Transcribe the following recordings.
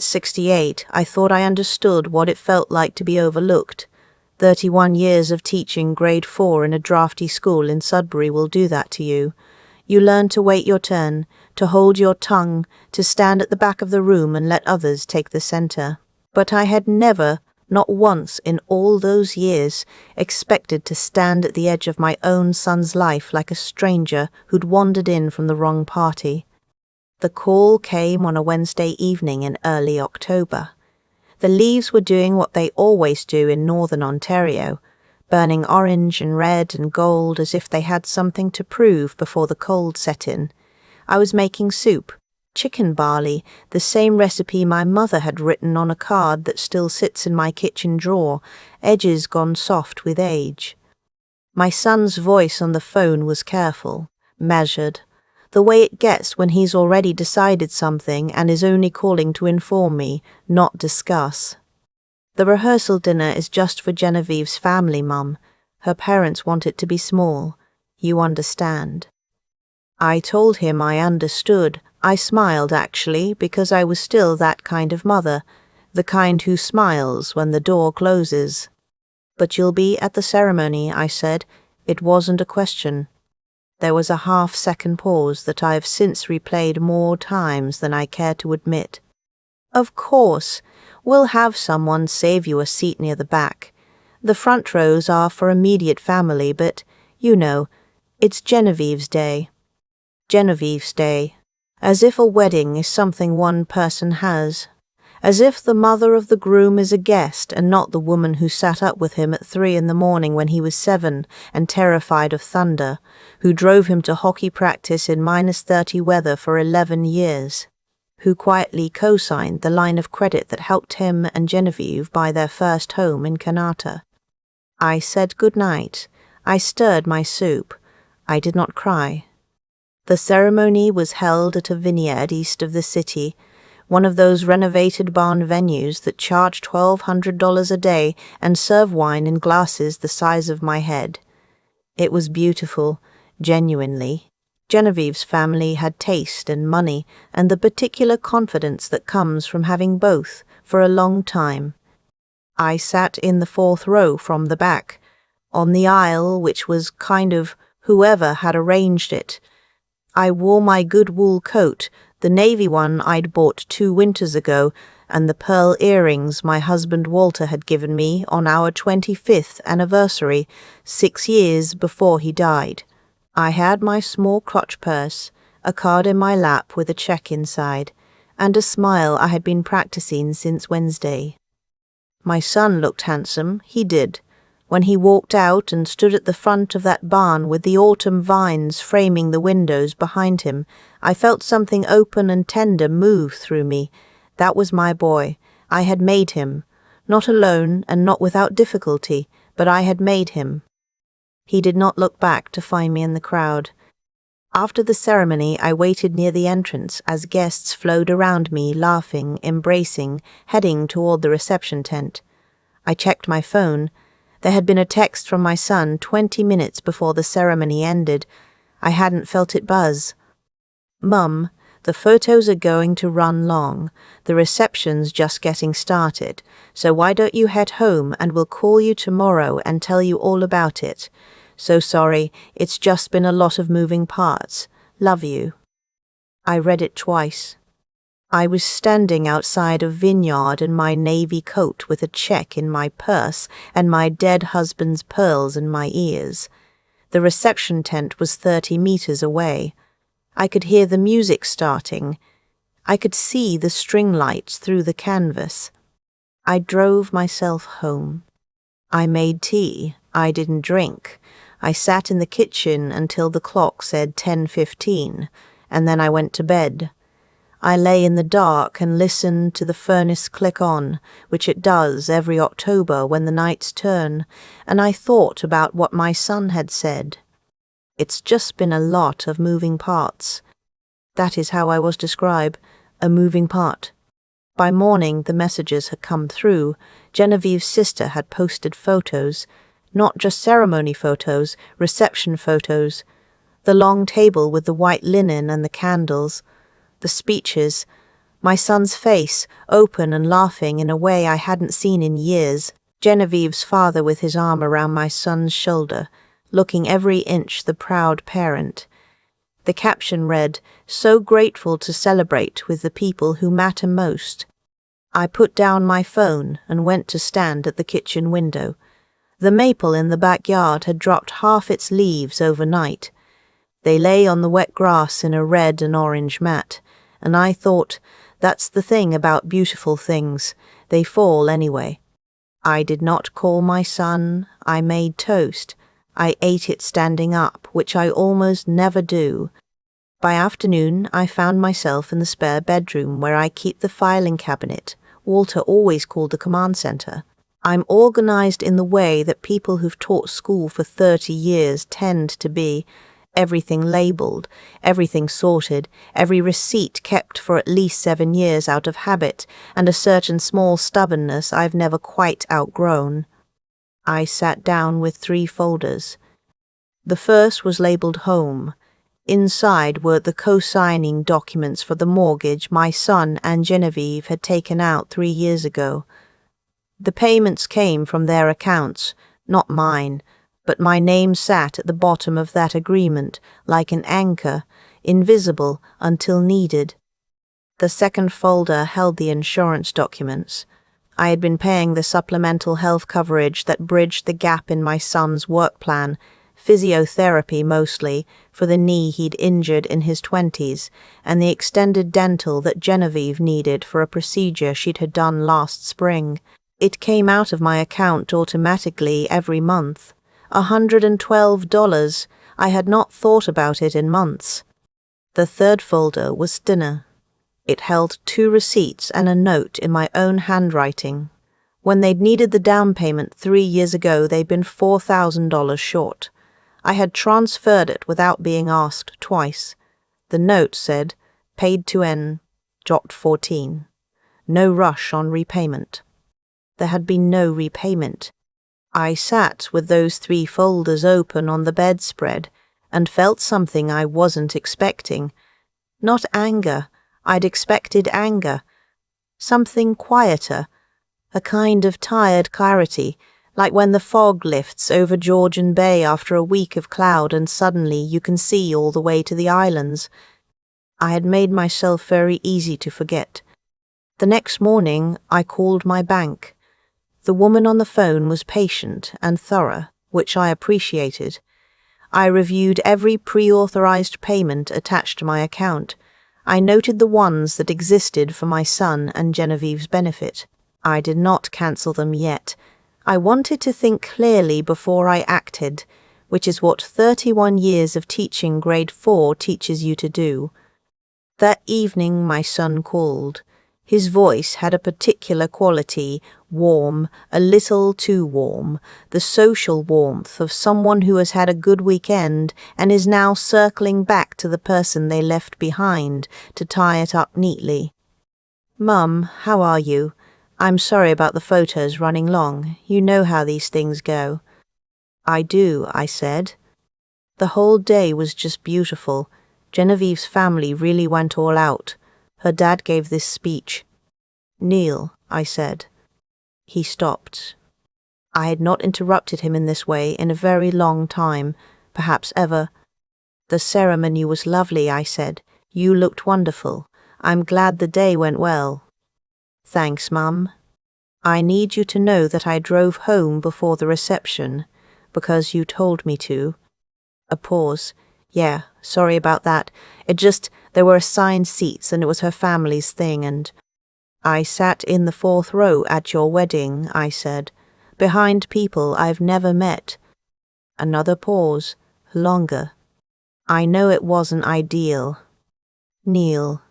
At 68, I thought I understood what it felt like to be overlooked. 31 years of teaching grade 4 in a drafty school in Sudbury will do that to you. You learn to wait your turn, to hold your tongue, to stand at the back of the room and let others take the center. But I had never, not once in all those years, expected to stand at the edge of my own son's life like a stranger who'd wandered in from the wrong party. The call came on a Wednesday evening in early October. The leaves were doing what they always do in northern Ontario, burning orange and red and gold as if they had something to prove before the cold set in. I was making soup, chicken barley, the same recipe my mother had written on a card that still sits in my kitchen drawer, edges gone soft with age. My son's voice on the phone was careful, measured, the way it gets when he's already decided something and is only calling to inform me, not discuss. The rehearsal dinner is just for Genevieve's family, Mum. Her parents want it to be small. You understand. I told him I understood. I smiled, actually, because I was still that kind of mother, the kind who smiles when the door closes. But you'll be at the ceremony, I said. It wasn't a question. There was a half-second pause that I have since replayed more times than I care to admit. Of course, we'll have someone save you a seat near the back. The front rows are for immediate family, but, you know, it's Genevieve's day. Genevieve's day. As if a wedding is something one person has. As if the mother of the groom is a guest and not the woman who sat up with him at 3 in the morning when he was 7 and terrified of thunder, who drove him to hockey practice in -30 weather for 11 years, who quietly co-signed the line of credit that helped him and Genevieve buy their first home in Kanata. I said good night. I stirred my soup. I did not cry. The ceremony was held at a vineyard east of the city, one of those renovated barn venues that charge $1,200 a day and serve wine in glasses the size of my head. It was beautiful, genuinely. Genevieve's family had taste and money and the particular confidence that comes from having both for a long time. I sat in the 4th row from the back, on the aisle which was kind of whoever had arranged it. I wore my good wool coat, the navy one I'd bought 2 winters ago, and the pearl earrings my husband Walter had given me on our 25th anniversary, 6 years before he died. I had my small clutch purse, a card in my lap with a check inside, and a smile I had been practicing since Wednesday. My son looked handsome, he did. When he walked out and stood at the front of that barn with the autumn vines framing the windows behind him, I felt something open and tender move through me. That was my boy. I had made him. Not alone and not without difficulty, but I had made him. He did not look back to find me in the crowd. After the ceremony, I waited near the entrance as guests flowed around me, laughing, embracing, heading toward the reception tent. I checked my phone. There had been a text from my son 20 minutes before the ceremony ended. I hadn't felt it buzz. Mum, the photos are going to run long. The reception's just getting started, so why don't you head home and we'll call you tomorrow and tell you all about it. So sorry, it's just been a lot of moving parts. Love you. I read it twice. I was standing outside a vineyard in my navy coat with a check in my purse and my dead husband's pearls in my ears. The reception tent was 30 meters away. I could hear the music starting. I could see the string lights through the canvas. I drove myself home. I made tea. I didn't drink. I sat in the kitchen until the clock said 10:15, and then I went to bed. I lay in the dark and listened to the furnace click on, which it does every October when the nights turn, and I thought about what my son had said. It's just been a lot of moving parts. That is how I was described, a moving part. By morning the messages had come through. Genevieve's sister had posted photos, not just ceremony photos, reception photos. The long table with the white linen and the candles, the speeches, My son's face, open and laughing in a way I hadn't seen in years. Genevieve's father with his arm around my son's shoulder, looking every inch the proud parent. The caption read, "So grateful to celebrate with the people who matter most." I put down my phone and went to stand at the kitchen window. The maple in the backyard had dropped half its leaves overnight. They lay on the wet grass in a red and orange mat, and I thought, that's the thing about beautiful things, they fall anyway. I did not call my son, I made toast. I ate it standing up, which I almost never do. By afternoon, I found myself in the spare bedroom where I keep the filing cabinet, Walter always called the command center. I'm organized in the way that people who've taught school for 30 years tend to be. Everything labeled, everything sorted, every receipt kept for at least 7 years out of habit, and a certain small stubbornness I've never quite outgrown. I sat down with 3 folders. The first was labeled Home. Inside were the co-signing documents for the mortgage my son and Genevieve had taken out 3 years ago. The payments came from their accounts, not mine, but my name sat at the bottom of that agreement like an anchor, invisible until needed. The second folder held the insurance documents. I had been paying the supplemental health coverage that bridged the gap in my son's work plan, physiotherapy mostly, for the knee he'd injured in his 20s, and the extended dental that Genevieve needed for a procedure she'd had done last spring. It came out of my account automatically every month. $112. I had not thought about it in months. The third folder was dinner. It held 2 receipts and a note in my own handwriting. When they'd needed the down payment 3 years ago, they'd been $4,000 short. I had transferred it without being asked twice. The note said, "Paid to N. Jot 14. No rush on repayment." There had been no repayment. I sat with those 3 folders open on the bedspread and felt something I wasn't expecting. Not anger. I'd expected anger. Something quieter, a kind of tired clarity, like when the fog lifts over Georgian Bay after a week of cloud and suddenly you can see all the way to the islands. I had made myself very easy to forget. The next morning, I called my bank. The woman on the phone was patient and thorough, which I appreciated. I reviewed every pre-authorized payment attached to my account. I noted the ones that existed for my son and Genevieve's benefit. I did not cancel them yet. I wanted to think clearly before I acted, which is what 31 years of teaching grade 4 teaches you to do. That evening my son called. His voice had a particular quality, warm, a little too warm, the social warmth of someone who has had a good weekend and is now circling back to the person they left behind to tie it up neatly. "Mum, how are you? I'm sorry about the photos running long. You know how these things go." "I do," I said. The whole day was just beautiful. Genevieve's family really went all out. Her dad gave this speech. "Neil," I said. He stopped. I had not interrupted him in this way in a very long time, perhaps ever. "The ceremony was lovely," I said. "You looked wonderful. I'm glad the day went well." "Thanks, Mum. I need you to know that I drove home before the reception, because you told me to." A pause. "Yeah, sorry about that. There were assigned seats and it was her family's thing and—" "I sat in the 4th row at your wedding," I said, "behind people I've never met." Another pause, longer. "I know it wasn't ideal. Neil,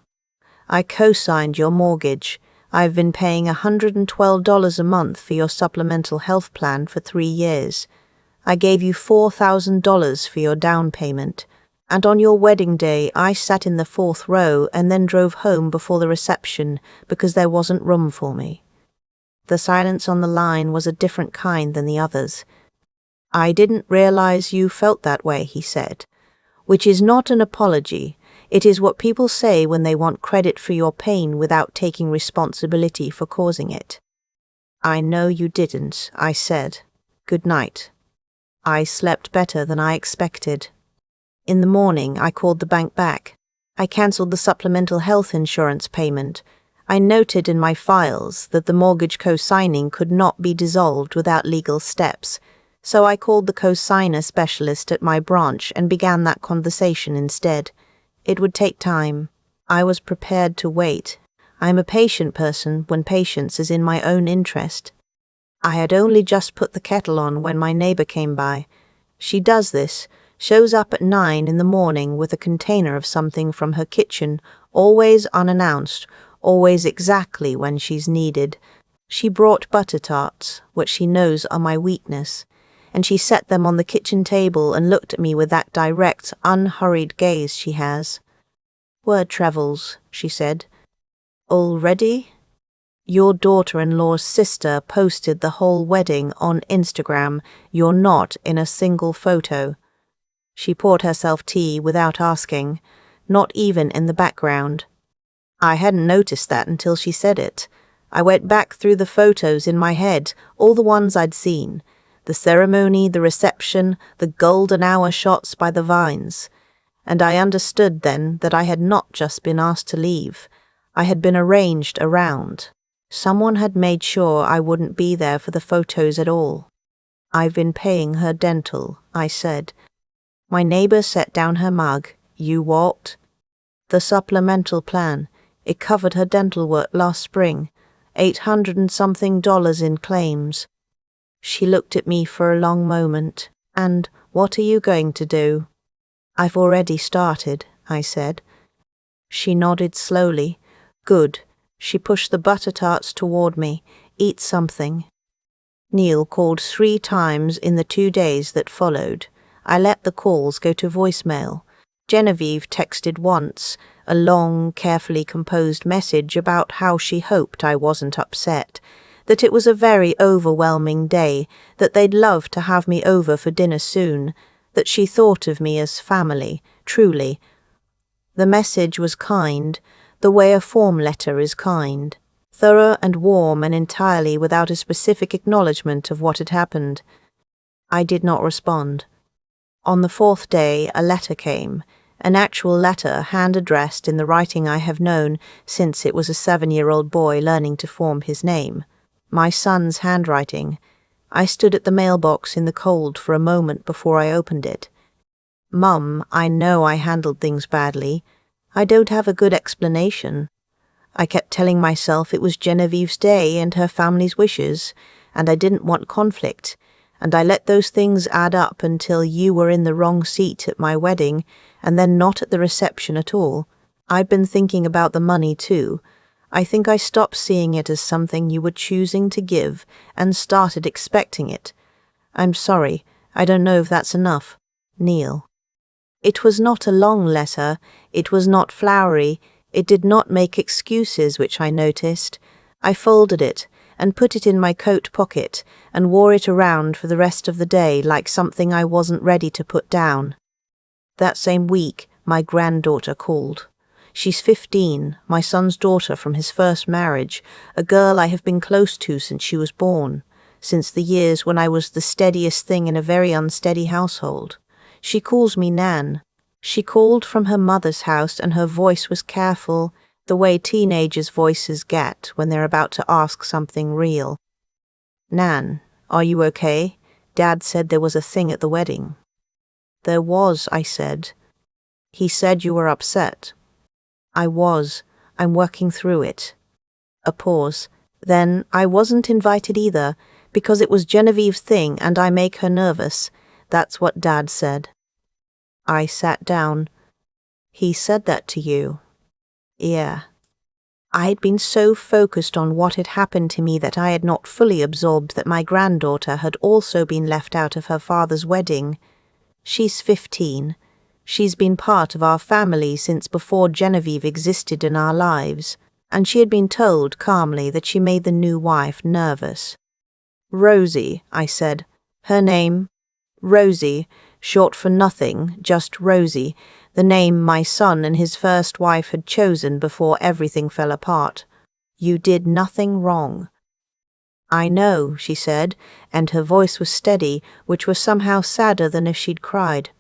I co-signed your mortgage. I've been paying $112 a month for your supplemental health plan for 3 years. I gave you $4,000 for your down payment. And on your wedding day, I sat in the 4th row and then drove home before the reception because there wasn't room for me." The silence on the line was a different kind than the others. "I didn't realize you felt that way," he said, "which is not an apology. It is what people say when they want credit for your pain without taking responsibility for causing it. I know you didn't, I said. Good night. I slept better than I expected. In the morning, I called the bank back. I cancelled the supplemental health insurance payment. I noted in my files that the mortgage co-signing could not be dissolved without legal steps, so I called the co-signer specialist at my branch and began that conversation instead. It would take time. I was prepared to wait. I am a patient person when patience is in my own interest. I had only just put the kettle on when my neighbor came by. She does this, shows up at 9 in the morning with a container of something from her kitchen, always unannounced, always exactly when she's needed. She brought butter tarts, which she knows are my weakness, and she set them on the kitchen table and looked at me with that direct, unhurried gaze she has. "Word travels," she said. "Already?" "Your daughter-in-law's sister posted the whole wedding on Instagram. You're not in a single photo." She poured herself tea without asking, not even in the background. I hadn't noticed that until she said it. I went back through the photos in my head, all the ones I'd seen. The ceremony, the reception, the golden hour shots by the vines. And I understood then that I had not just been asked to leave. I had been arranged around. Someone had made sure I wouldn't be there for the photos at all. "I've been paying her dental," I said. My neighbor set down her mug. "You what?" "The supplemental plan. It covered her dental work last spring. $800 and something in claims." She looked at me for a long moment. "And what are you going to do?" "I've already started," I said. She nodded slowly. "Good." She pushed the butter tarts toward me. "Eat something." Neil called 3 times in the 2 days that followed. I let the calls go to voicemail. Genevieve texted once, a long, carefully composed message about how she hoped I wasn't upset, that it was a very overwhelming day, that they'd love to have me over for dinner soon, that she thought of me as family, truly. The message was kind, the way a form letter is kind, thorough and warm and entirely without a specific acknowledgement of what had happened. I did not respond. On the 4th day, a letter came, an actual letter hand-addressed in the writing I have known since it was a 7-year-old boy learning to form his name. My son's handwriting. I stood at the mailbox in the cold for a moment before I opened it. "Mum, I know I handled things badly. I don't have a good explanation. I kept telling myself it was Genevieve's day and her family's wishes, and I didn't want conflict, and I let those things add up until you were in the wrong seat at my wedding, and then not at the reception at all. I'd been thinking about the money too. I think I stopped seeing it as something you were choosing to give and started expecting it. I'm sorry, I don't know if that's enough. Neil." It was not a long letter, it was not flowery, it did not make excuses, which I noticed. I folded it and put it in my coat pocket and wore it around for the rest of the day like something I wasn't ready to put down. That same week, my granddaughter called. She's 15, my son's daughter from his first marriage, a girl I have been close to since she was born, since the years when I was the steadiest thing in a very unsteady household. She calls me Nan. She called from her mother's house and her voice was careful, the way teenagers' voices get when they're about to ask something real. "Nan, are you okay? Dad said there was a thing at the wedding." "There was," I said. "He said you were upset." "I was. I'm working through it." A pause. "Then I wasn't invited either, because it was Genevieve's thing and I make her nervous. That's what Dad said." I sat down. "He said that to you?" "Yeah." I had been so focused on what had happened to me that I had not fully absorbed that my granddaughter had also been left out of her father's wedding. She's 15. She's been part of our family since before Genevieve existed in our lives, and she had been told calmly that she made the new wife nervous. "Rosie," I said. "Her name?" "Rosie, short for nothing, just Rosie. the name my son and his first wife had chosen before everything fell apart. You did nothing wrong. I know, she said, and her voice was steady, which was somehow sadder than if she'd cried.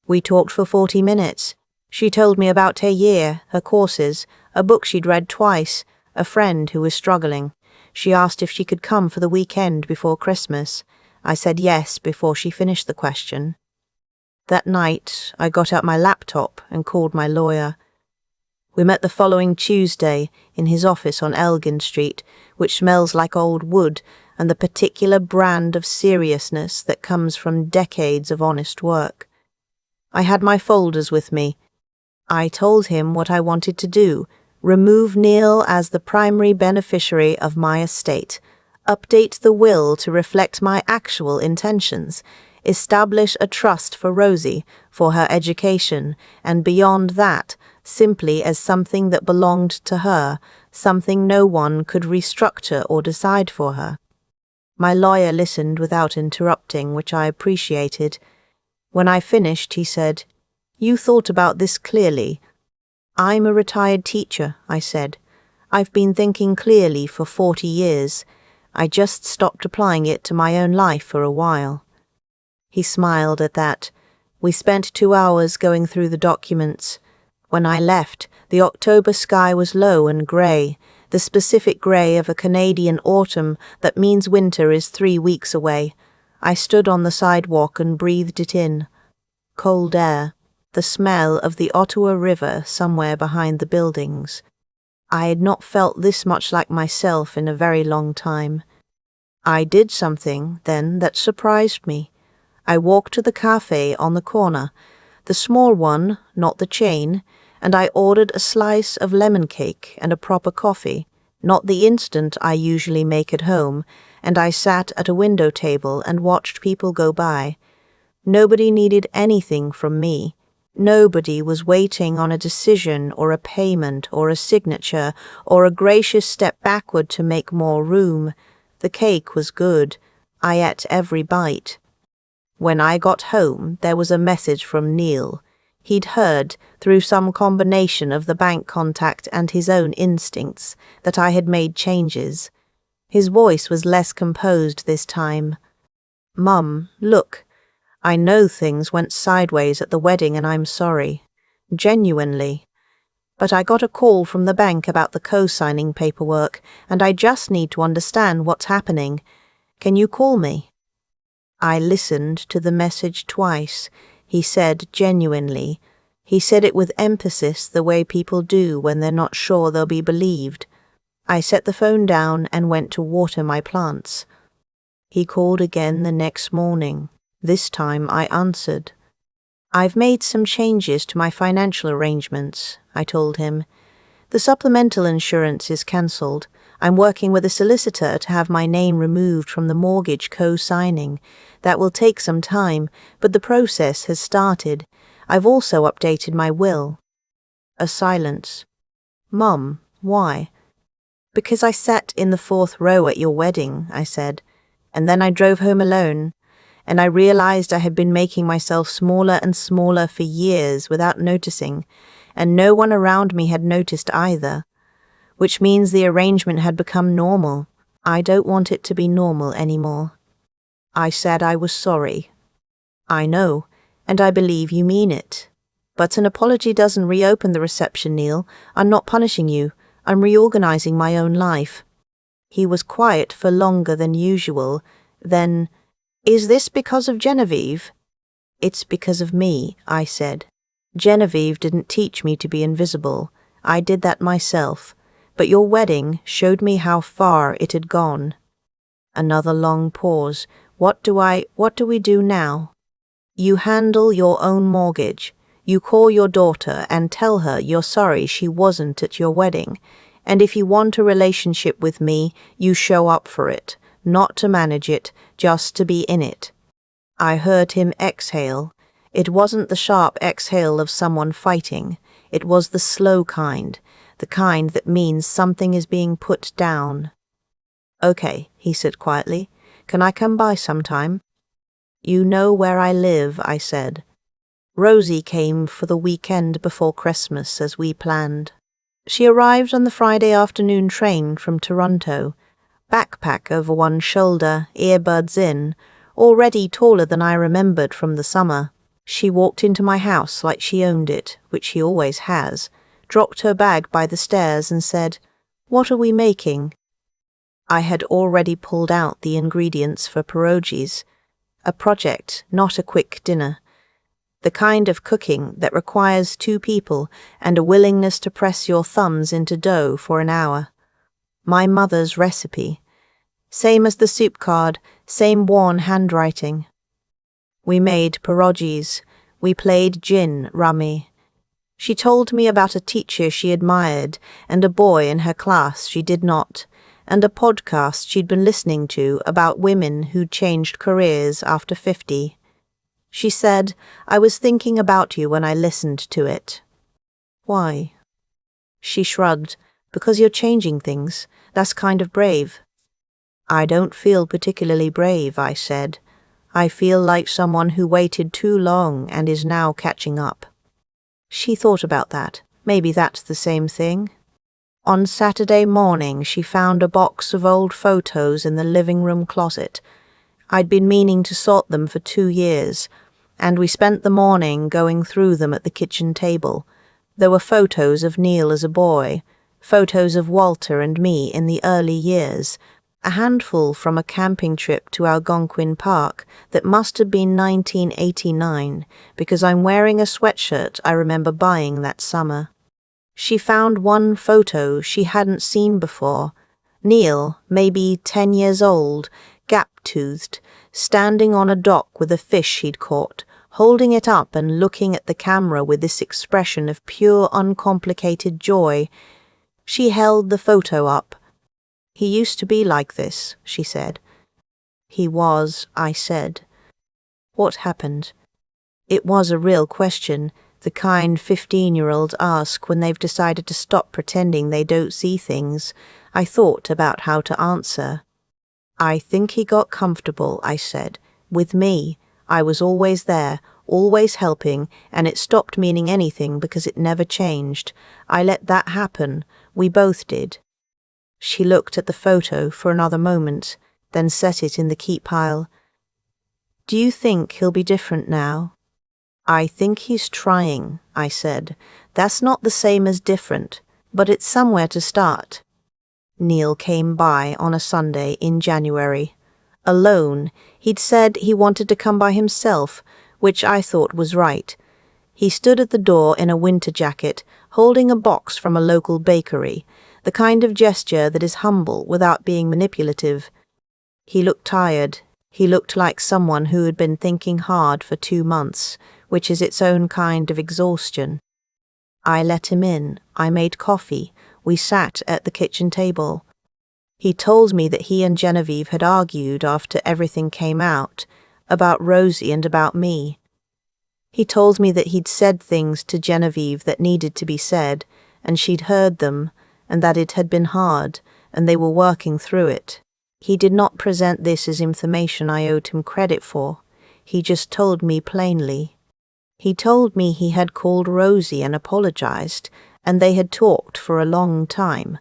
We talked for 40 minutes. She told me about her year, her courses, a book she'd read twice, a friend who was struggling. She asked if she could come for the weekend before Christmas. I said yes before she finished the question. That night, I got out my laptop and called my lawyer. We met the following Tuesday in his office on Elgin Street, which smells like old wood and the particular brand of seriousness that comes from decades of honest work. I had my folders with me. I told him what I wanted to do: remove Neil as the primary beneficiary of my estate, update the will to reflect my actual intentions, establish a trust for Rosie, for her education, and beyond that, simply as something that belonged to her, something no one could restructure or decide for her. My lawyer listened without interrupting, which I appreciated. When I finished, he said, "You thought about this clearly." "I'm a retired teacher," I said. "I've been thinking clearly for 40 years. I just stopped applying it to my own life for a while." He smiled at that. We spent 2 hours going through the documents. When I left, the October sky was low and grey, the specific grey of a Canadian autumn that means winter is 3 weeks away. I stood on the sidewalk and breathed it in. Cold air, the smell of the Ottawa River somewhere behind the buildings. I had not felt this much like myself in a very long time. I did something, then, that surprised me. I walked to the cafe on the corner, the small one, not the chain, and I ordered a slice of lemon cake and a proper coffee, not the instant I usually make at home, and I sat at a window table and watched people go by. Nobody needed anything from me. Nobody was waiting on a decision or a payment or a signature or a gracious step backward to make more room. The cake was good. I ate every bite. When I got home, there was a message from Neil. He'd heard, through some combination of the bank contact and his own instincts, that I had made changes. His voice was less composed this time. "Mum, look. I know things went sideways at the wedding and I'm sorry. Genuinely. But I got a call from the bank about the co-signing paperwork, and I just need to understand what's happening. Can you call me?" I listened to the message twice. He said genuinely. He said it with emphasis, the way people do when they're not sure they'll be believed. I set the phone down and went to water my plants. He called again the next morning. This time I answered. "I've made some changes to my financial arrangements," I told him. "The supplemental insurance is cancelled. I'm working with a solicitor to have my name removed from the mortgage co-signing. That will take some time, but the process has started. I've also updated my will." A silence. "Mum, why?" "Because I sat in the 4th row at your wedding," I said, "and then I drove home alone, and I realized I had been making myself smaller and smaller for years without noticing, and no one around me had noticed either, which means the arrangement had become normal. I don't want it to be normal anymore." I said I was sorry. "I know, and I believe you mean it. But an apology doesn't reopen the reception, Neil. I'm not punishing you. I'm reorganizing my own life." He was quiet for longer than usual. Then, "Is this because of Genevieve?" "It's because of me," I said. "Genevieve didn't teach me to be invisible. I did that myself. But your wedding showed me how far it had gone." Another long pause. What do we do now?" "You handle your own mortgage. You call your daughter and tell her you're sorry she wasn't at your wedding. And if you want a relationship with me, you show up for it, not to manage it, just to be in it." I heard him exhale. It wasn't the sharp exhale of someone fighting. It was the slow kind, the kind that means something is being put down. "Okay," he said quietly. "Can I come by sometime?" "You know where I live," I said. Rosie came for the weekend before Christmas as we planned. She arrived on the Friday afternoon train from Toronto, backpack over one shoulder, earbuds in, already taller than I remembered from the summer. She walked into my house like she owned it, which she always has, dropped her bag by the stairs and said, "What are we making?" I had already pulled out the ingredients for pierogies, a project, not a quick dinner. The kind of cooking that requires two people and a willingness to press your thumbs into dough for an hour. My mother's recipe. Same as the soup card, same worn handwriting. We made pierogies. We played gin rummy. She told me about a teacher she admired and a boy in her class she did not, and a podcast she'd been listening to about women who'd changed careers after 50. She said, "I was thinking about you when I listened to it." Why? She shrugged. "Because you're changing things. That's kind of brave." "I don't feel particularly brave," I said. "I feel like someone who waited too long and is now catching up." She thought about that. Maybe that's the same thing. On Saturday morning, she found a box of old photos in the living room closet. I'd been meaning to sort them for 2 years, and we spent the morning going through them at the kitchen table. There were photos of Neil as a boy, photos of Walter and me in the early years, a handful from a camping trip to Algonquin Park that must have been 1989, because I'm wearing a sweatshirt I remember buying that summer. She found one photo she hadn't seen before. Neil, maybe 10 years old, gap-toothed, standing on a dock with a fish he'd caught, holding it up and looking at the camera with this expression of pure, uncomplicated joy. She held the photo up. "He used to be like this," she said. "He was," I said. What happened? It was a real question, the kind 15-year-olds ask when they've decided to stop pretending they don't see things. I thought about how to answer. "I think he got comfortable," I said. "With me. I was always there, always helping, and it stopped meaning anything because it never changed. I let that happen. We both did." She looked at the photo for another moment, then set it in the keep pile. "Do you think he'll be different now?" "I think he's trying," I said. "That's not the same as different, but it's somewhere to start." Neil came by on a Sunday in January. Alone, he'd said he wanted to come by himself, which I thought was right. He stood at the door in a winter jacket, holding a box from a local bakery, the kind of gesture that is humble without being manipulative. He looked tired. He looked like someone who had been thinking hard for 2 months, which is its own kind of exhaustion. I let him in. I made coffee. We sat at the kitchen table. He told me that he and Genevieve had argued after everything came out, about Rosie and about me. He told me that he'd said things to Genevieve that needed to be said, and she'd heard them, and that it had been hard, and they were working through it. He did not present this as information I owed him credit for. He just told me plainly. He told me he had called Rosie and apologized, and they had talked for a long time.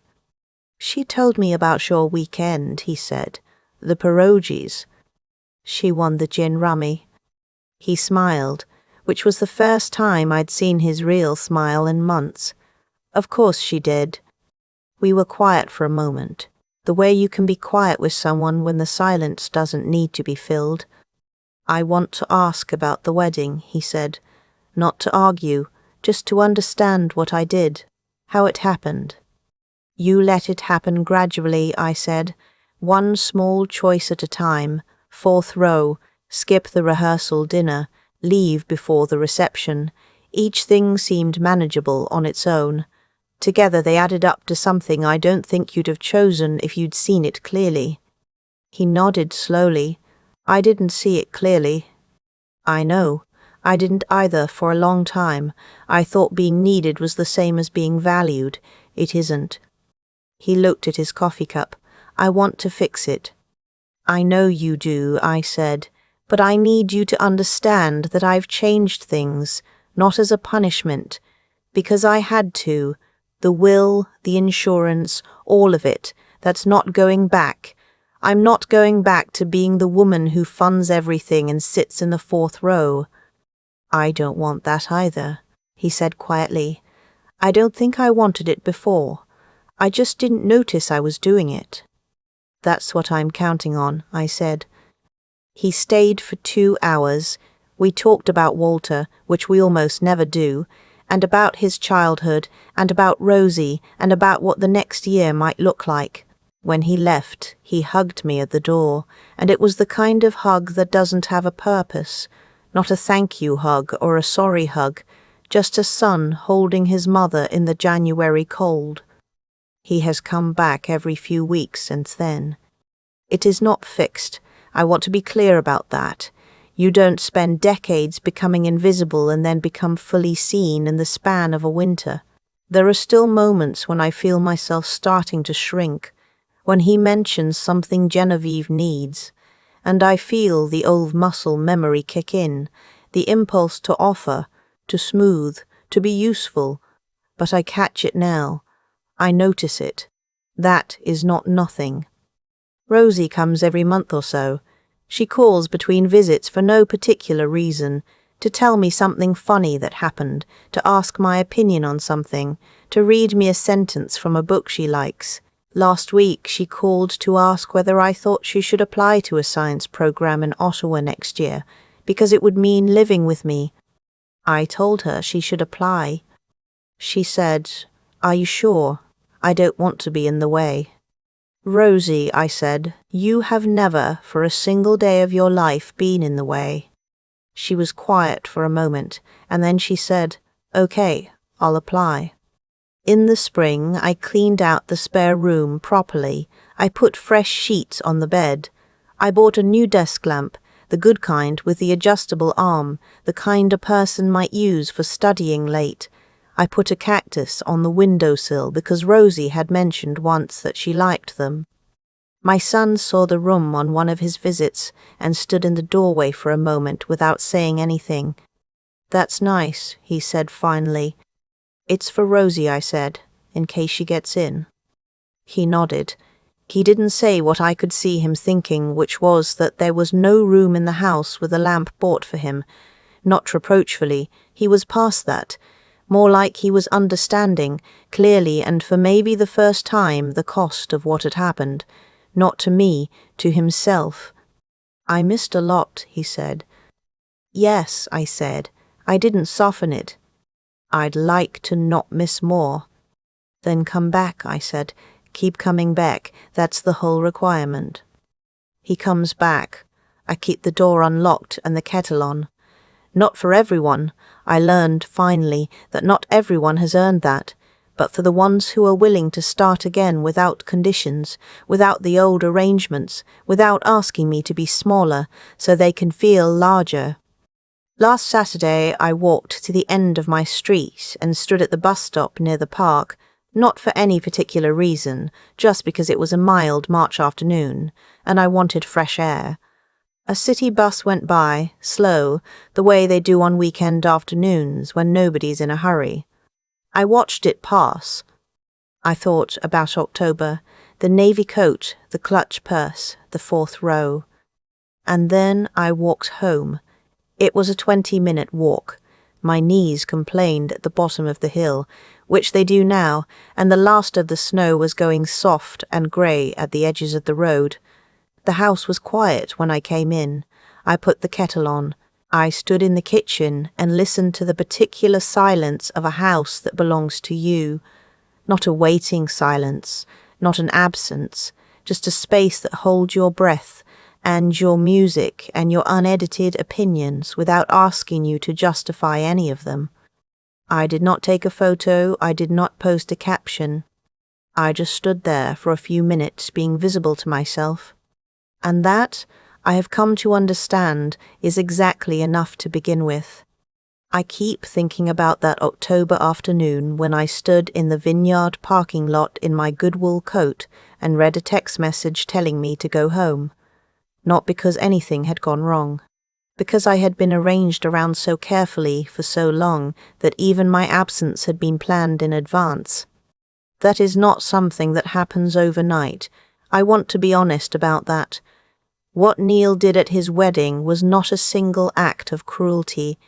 "She told me about your weekend," he said. "The pierogies." "She won the gin rummy." He smiled, which was the first time I'd seen his real smile in months. "Of course she did." We were quiet for a moment, the way you can be quiet with someone when the silence doesn't need to be filled. "I want to ask about the wedding," he said. "Not to argue, just to understand what I did, how it happened." "You let it happen gradually," I said. "One small choice at a time, 4th row, skip the rehearsal dinner, leave before the reception. Each thing seemed manageable on its own. Together they added up to something I don't think you'd have chosen if you'd seen it clearly." He nodded slowly. "I didn't see it clearly." "I know. I didn't either for a long time. I thought being needed was the same as being valued. It isn't." He looked at his coffee cup. "I want to fix it." "I know you do," I said, but I need you to understand that I've changed things, not as a punishment, because I had to. The will, the insurance, all of it. That's not going back. I'm not going back to being the woman who funds everything and sits in the fourth row. I don't want that either, he said quietly. I don't think I wanted it before. I just didn't notice I was doing it. That's what I'm counting on, I said. He stayed for 2 hours. We talked about Walter, which we almost never do, and about his childhood, and about Rosie, and about what the next year might look like. When he left, he hugged me at the door, and it was the kind of hug that doesn't have a purpose, not a thank you hug or a sorry hug, just a son holding his mother in the January cold. He has come back every few weeks since then. It is not fixed. I want to be clear about that. You don't spend decades becoming invisible and then become fully seen in the span of a winter. There are still moments when I feel myself starting to shrink, when he mentions something Genevieve needs, and I feel the old muscle memory kick in, the impulse to offer, to smooth, to be useful, but I catch it now. I notice it. That is not nothing. Rosie comes every month or so. She calls between visits for no particular reason, to tell me something funny that happened, to ask my opinion on something, to read me a sentence from a book she likes. Last week she called to ask whether I thought she should apply to a science program in Ottawa next year, because it would mean living with me. I told her she should apply. She said, "Are you sure? I don't want to be in the way." "Rosie," I said, "you have never, for a single day of your life, been in the way." She was quiet for a moment, and then she said, "Okay, I'll apply." In the spring, I cleaned out the spare room properly. I put fresh sheets on the bed. I bought a new desk lamp, the good kind with the adjustable arm, the kind a person might use for studying late. I put a cactus on the windowsill because Rosie had mentioned once that she liked them. My son saw the room on one of his visits and stood in the doorway for a moment without saying anything. "That's nice," he said finally. "It's for Rosie," I said, "in case she gets in." He nodded. He didn't say what I could see him thinking, which was that there was no room in the house with a lamp bought for him. Not reproachfully, he was past that. More like he was understanding, clearly and for maybe the first time, the cost of what had happened. Not to me, to himself. "I missed a lot," he said. "Yes," I said. I didn't soften it. "I'd like to not miss more." "Then come back," I said. "Keep coming back. That's the whole requirement." He comes back. I keep the door unlocked and the kettle on. Not for everyone. I learned, finally, that not everyone has earned that, but for the ones who are willing to start again without conditions, without the old arrangements, without asking me to be smaller, so they can feel larger. Last Saturday I walked to the end of my street and stood at the bus stop near the park, not for any particular reason, just because it was a mild March afternoon, and I wanted fresh air. A city bus went by, slow, the way they do on weekend afternoons when nobody's in a hurry. I watched it pass. I thought about October, the navy coat, the clutch purse, the fourth row. And then I walked home. It was a 20-minute walk. My knees complained at the bottom of the hill, which they do now, and the last of the snow was going soft and grey at the edges of the road. The house was quiet when I came in. I put the kettle on. I stood in the kitchen and listened to the particular silence of a house that belongs to you. Not a waiting silence, not an absence, just a space that holds your breath and your music and your unedited opinions without asking you to justify any of them. I did not take a photo, I did not post a caption. I just stood there for a few minutes being visible to myself. And that, I have come to understand, is exactly enough to begin with. I keep thinking about that October afternoon when I stood in the vineyard parking lot in my good wool coat and read a text message telling me to go home. Not because anything had gone wrong. because I had been arranged around so carefully for so long that even my absence had been planned in advance. That is not something that happens overnight. I want to be honest about that. What Neil did at his wedding was not a single act of cruelty.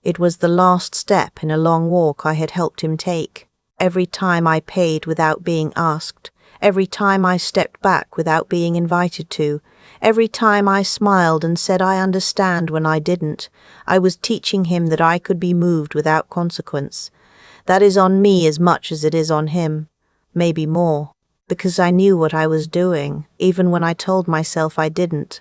It was the last step in a long walk I had helped him take. Every time I paid without being asked, every time I stepped back without being invited to, every time I smiled and said I understand when I didn't, I was teaching him that I could be moved without consequence. That is on me as much as it is on him, maybe more, because I knew what I was doing, even when I told myself I didn't.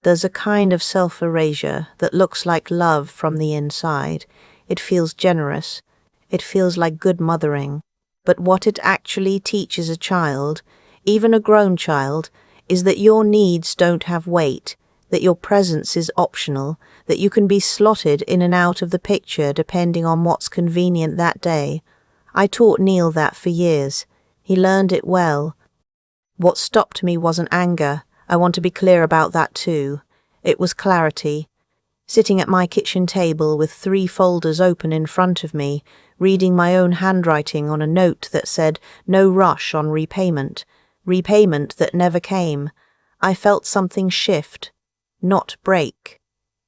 There's a kind of self-erasure that looks like love from the inside. It feels generous. It feels like good mothering. But what it actually teaches a child, even a grown child, is that your needs don't have weight, that your presence is optional, that you can be slotted in and out of the picture depending on what's convenient that day. I taught Neil that for years. He learned it well. What stopped me wasn't anger. I want to be clear about that too. It was clarity. Sitting at my kitchen table with 3 folders open in front of me, reading my own handwriting on a note that said, "No rush on repayment," repayment that never came, I felt something shift, not break.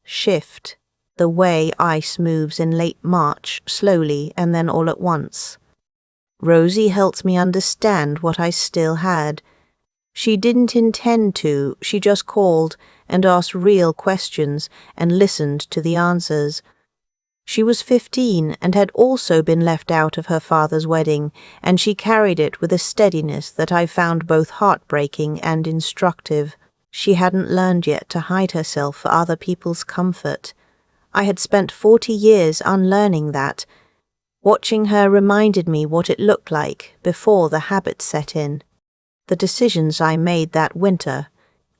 Shift, the way ice moves in late March, slowly and then all at once. Rosie helped me understand what I still had. She didn't intend to, she just called and asked real questions and listened to the answers. She was 15 and had also been left out of her father's wedding, and she carried it with a steadiness that I found both heartbreaking and instructive. She hadn't learned yet to hide herself for other people's comfort. I had spent 40 years unlearning that. Watching her reminded me what it looked like before the habit set in. The decisions I made that winter,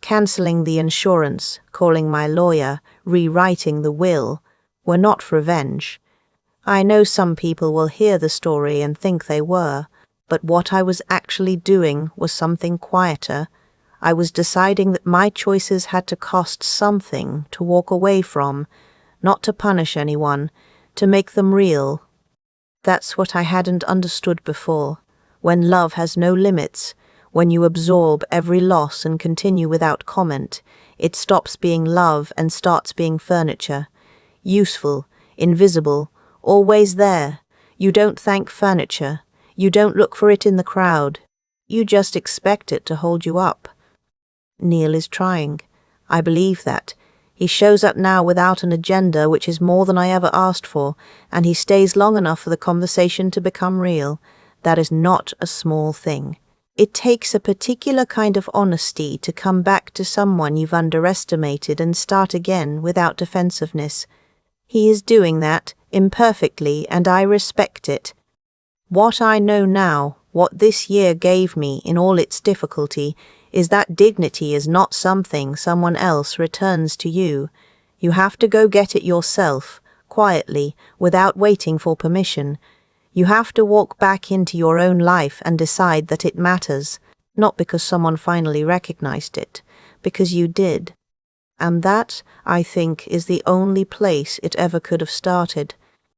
cancelling the insurance, calling my lawyer, rewriting the will, were not revenge. I know some people will hear the story and think they were, but what I was actually doing was something quieter. I was deciding that my choices had to cost something to walk away from, not to punish anyone, to make them real. That's what I hadn't understood before. When love has no limits, when you absorb every loss and continue without comment, it stops being love and starts being furniture. Useful, invisible, always there. You don't thank furniture. You don't look for it in the crowd. You just expect it to hold you up. Neil is trying. I believe that. He shows up now without an agenda, which is more than I ever asked for, and he stays long enough for the conversation to become real. That is not a small thing. It takes a particular kind of honesty to come back to someone you've underestimated and start again without defensiveness. He is doing that, imperfectly, and I respect it. What I know now, what this year gave me in all its difficulty, is that dignity is not something someone else returns to you. You have to go get it yourself, quietly, without waiting for permission. You have to walk back into your own life and decide that it matters, not because someone finally recognized it, because you did. And that, I think, is the only place it ever could have started.